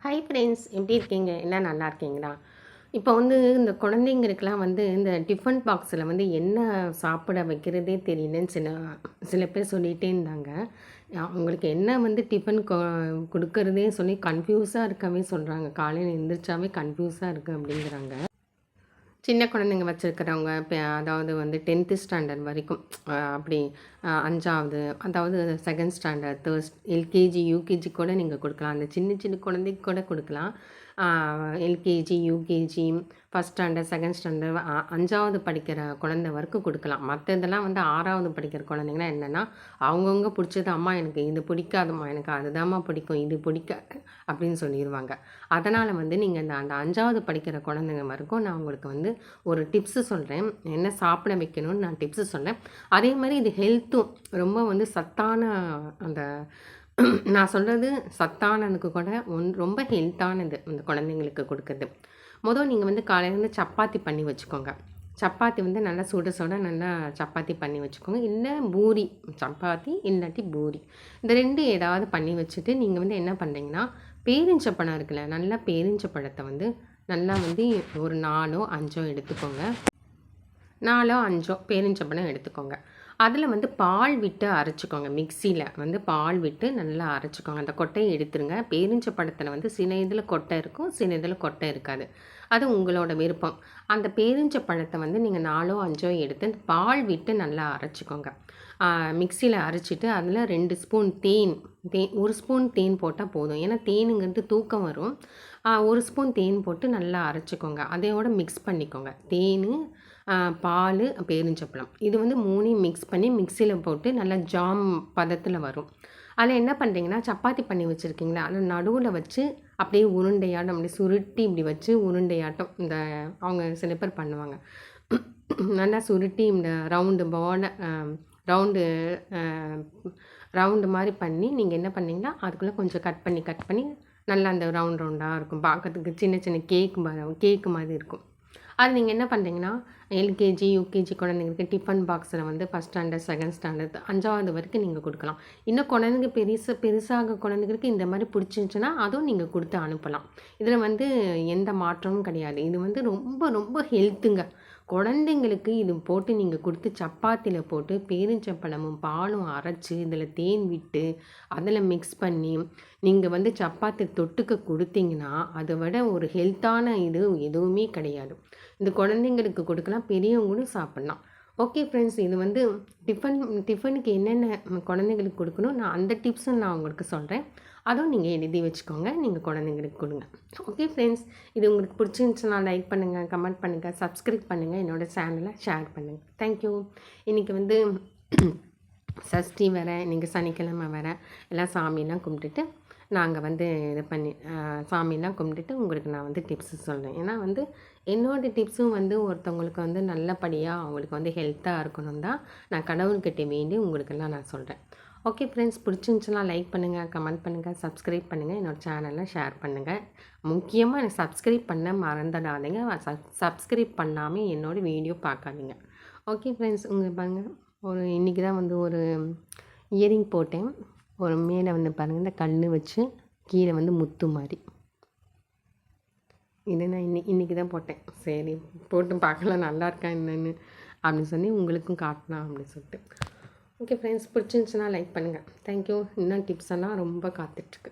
Hi friends, எப்படி இருக்கீங்க? எல்லாம் நல்லா இருக்கீங்களா? இப்போ வந்து இந்த குழந்தைங்களுக்கெல்லாம் வந்து இந்த டிஃபன் பாக்ஸில் வந்து என்ன சாப்பிட வைக்கிறதே தெரியலன்னு சில சில பேர் சொல்லிகிட்டே இருந்தாங்க. அவங்களுக்கு என்ன வந்து டிஃபன் கொடுக்கறதே சொல்லி கன்ஃபியூஸாக இருக்கவே சொல்கிறாங்க. காலையில் எழுந்திரிச்சாவே கன்ஃபியூஸாக இருக்குது அப்படிங்கிறாங்க. சின்ன குழந்தைங்க வச்சுருக்கிறவங்க இப்போ அதாவது வந்து 10th ஸ்டாண்டர்ட் வரைக்கும் அப்படி 5வது அதாவது செகண்ட் ஸ்டாண்டர்ட் எல்கேஜி யூகேஜி கூட நீங்கள் கொடுக்கலாம். அந்த சின்ன சின்ன குழந்தைக்கு கூட கொடுக்கலாம். LKG UKG first standard second standard 5வது படிக்கிற குழந்தை வரைக்கும் கொடுக்கலாம். மற்றதெல்லாம் வந்து 6வது படிக்கிற குழந்தைங்கன்னா என்னென்னா அவங்கவுங்க பிடிச்சது, அம்மா எனக்கு இது பிடிக்காதும்மா, எனக்கு அதுதாம்மா பிடிக்கும், இது பிடிக்காது அப்படின்னு சொல்லிடுவாங்க. அதனால் வந்து நீங்கள் அந்த 5வது படிக்கிற குழந்தைங்க வரைக்கும் நான் உங்களுக்கு வந்து ஒரு டிப்ஸு சொல்கிறேன். என்ன சாப்பிட வைக்கணும்னு நான் டிப்ஸு சொல்கிறேன். அதே மாதிரி இது ஹெல்த்தும் ரொம்ப வந்து சத்தான அந்த நான் சொல்கிறது சத்தானதுக்கு கூட ரொம்ப ஹெல்த்தானது இந்த குழந்தைங்களுக்கு கொடுக்குறது. நீங்கள் வந்து காலையில் சப்பாத்தி பண்ணி வச்சுக்கோங்க. சப்பாத்தி வந்து நல்லா சுட சுட நல்லா சப்பாத்தி பண்ணி வச்சுக்கோங்க. இல்லை பூரி, சப்பாத்தி இல்லாட்டி பூரி, இந்த 2 ஏதாவது பண்ணி வச்சுட்டு நீங்கள் வந்து என்ன பண்ணுறீங்கன்னா, பேரிச்சப்பழம் இருக்குல்ல, நல்லா பேரிச்சப்பழத்தை வந்து நல்லா வந்து ஒரு 4ஓ 5ஓ எடுத்துக்கோங்க. 4ஓ 5ஓ பேரிச்சப்பழம் எடுத்துக்கோங்க. அதில் வந்து பால் விட்டு அரைச்சிக்கோங்க. மிக்சியில் வந்து பால் விட்டு நல்லா அரைச்சிக்கோங்க. அந்த கொட்டையை எடுத்துருங்க. பேரிச்சப்பழத்தில் வந்து சில இதில் கொட்டை இருக்கும், சில இதில் கொட்டை இருக்காது. அது உங்களோட விருப்பம். அந்த பேரிச்சப்பழத்தை வந்து நீங்கள் 4ஓ 5ஓ எடுத்து பால் விட்டு நல்லா அரைச்சிக்கோங்க. மிக்சியில் அரைச்சிட்டு அதில் 2 ஸ்பூன் தேன் 1 ஸ்பூன் தேன் போட்டால் போதும். ஏன்னா தேனுங்கிறது தூக்கம் வரும். 1 ஸ்பூன் தேன் போட்டு நல்லா அரைச்சிக்கோங்க. அதையோடு மிக்ஸ் பண்ணிக்கோங்க. தேன், பால், பேரிச்சப்பழம் இது வந்து 3ஐயும் மிக்ஸ் பண்ணி மிக்சியில் போட்டு நல்லா ஜாம் பதத்தில் வரும். அதில் என்ன பண்ணுறீங்கன்னா, சப்பாத்தி பண்ணி வச்சுருக்கீங்களா, அதில் நடுவில் வச்சு அப்படியே உருண்டையாட்டம் அப்படி சுருட்டி இப்படி வச்சு உருண்டையாட்டம் இந்த அவங்க சில பேர் பண்ணுவாங்க. நல்லா சுருட்டி இந்த ரவுண்டு ரவுண்டு மாதிரி பண்ணி நீங்கள் என்ன பண்ணிங்கன்னா, அதுக்குள்ளே கொஞ்சம் கட் பண்ணி நல்லா அந்த ரவுண்டாக இருக்கும். பார்க்கறதுக்கு சின்ன சின்ன கேக்கு மாதிரி இருக்கும். அது நீங்கள் என்ன பண்ணுறீங்கன்னா, எல்கேஜி யூகேஜி குழந்தைங்களுக்கு டிஃபன் பாக்ஸில் வந்து ஃபஸ்ட் ஸ்டாண்டர்ட் செகண்ட் ஸ்டாண்டர்ட் 5வது வரைக்கும் நீங்கள் கொடுக்கலாம். இன்னும் குழந்தைங்க பெருசாக குழந்தைங்களுக்கு இந்த மாதிரி பிடிச்சிருந்துச்சுன்னா அதுவும் நீங்கள் கொடுத்து அனுப்பலாம். இதில் வந்து எந்த மாற்றமும் கிடையாது. இது வந்து ரொம்ப ரொம்ப ஹெல்த்துங்க. குழந்தைங்களுக்கு இது போட்டு நீங்கள் கொடுத்து சப்பாத்தியில் போட்டு பேரிச்சம்பழமும் பாலும் அரைச்சி இதில் தேன் விட்டு அதில் மிக்ஸ் பண்ணி நீங்கள் வந்து சப்பாத்தி தொட்டுக்க கொடுத்தீங்கன்னா அதை விட ஒரு ஹெல்த்தான இது எதுவுமே கிடையாது. இந்த குழந்தைங்களுக்கு கொடுக்கலாம், பெரியவங்களும் சாப்பிட்லாம். ஓகே ஃப்ரெண்ட்ஸ், இது வந்து டிஃபனுக்கு என்னென்ன குழந்தைங்களுக்கு கொடுக்கணும் நான் அந்த டிப்ஸும் நான் உங்களுக்கு சொல்கிறேன். அதுவும் நீங்கள் எழுதி வச்சுக்கோங்க, நீங்கள் குழந்தைங்களுக்கு கொடுங்க. ஓகே ஃப்ரெண்ட்ஸ், இது உங்களுக்கு பிடிச்சிருந்துச்சுன்னா லைக் பண்ணுங்கள், கமெண்ட் பண்ணுங்கள், சப்ஸ்கிரைப் பண்ணுங்கள், என்னோடய சேனலை ஷேர் பண்ணுங்கள். தேங்க்யூ. இன்றைக்கி வந்து சஷ்டி வேறு, இன்றைக்கி சனிக்கிழமை வேறு, எல்லாம் சாமியெல்லாம் கும்பிட்டுட்டு நாங்கள் வந்து இது பண்ணி சாமியெல்லாம் கும்பிட்டுட்டு உங்களுக்கு நான் வந்து டிப்ஸு சொல்கிறேன். ஏன்னா வந்து என்னோடய டிப்ஸும் வந்து ஒருத்தவங்களுக்கு வந்து நல்லபடியாக அவங்களுக்கு வந்து ஹெல்த்தாக இருக்கணும் தான் நான் கடவுள்கிட்ட வேண்டி உங்களுக்கெல்லாம் நான் சொல்கிறேன். ஓகே ஃப்ரெண்ட்ஸ், பிடிச்சிருந்துச்சுன்னா லைக் பண்ணுங்கள், கமெண்ட் பண்ணுங்கள், சப்ஸ்கிரைப் பண்ணுங்கள், என்னோடய சேனலை ஷேர் பண்ணுங்கள். முக்கியமாக எனக்கு சப்ஸ்கிரைப் பண்ண மறந்துடாதீங்க. சப்ஸ்கிரைப் பண்ணாமல் என்னோடய வீடியோ பார்க்காதீங்க. ஓகே ஃப்ரெண்ட்ஸ், பாருங்கள், இன்றைக்கி தான் வந்து ஒரு இயரிங் போட்டேன். ஒரு மேலே வந்து பாருங்கள் இந்த கல் வச்சு கீழே வந்து முத்து மாதிரி. இது நான் இன்றைக்கி தான் போட்டேன். சரி, போட்டு பார்க்கலாம் நல்லா இருக்கா என்னென்னு அப்படின்னு சொல்லி உங்களுக்கும் காட்டலாம் அப்படின்னு சொல்லிட்டு. ஓகே ஃப்ரெண்ட்ஸ், பிடிச்சிருந்துச்சுன்னா லைக் பண்ணுங்கள். தேங்க்யூ. இன்னும் டிப்ஸ் எல்லாம் ரொம்ப காத்துட்ருக்கு.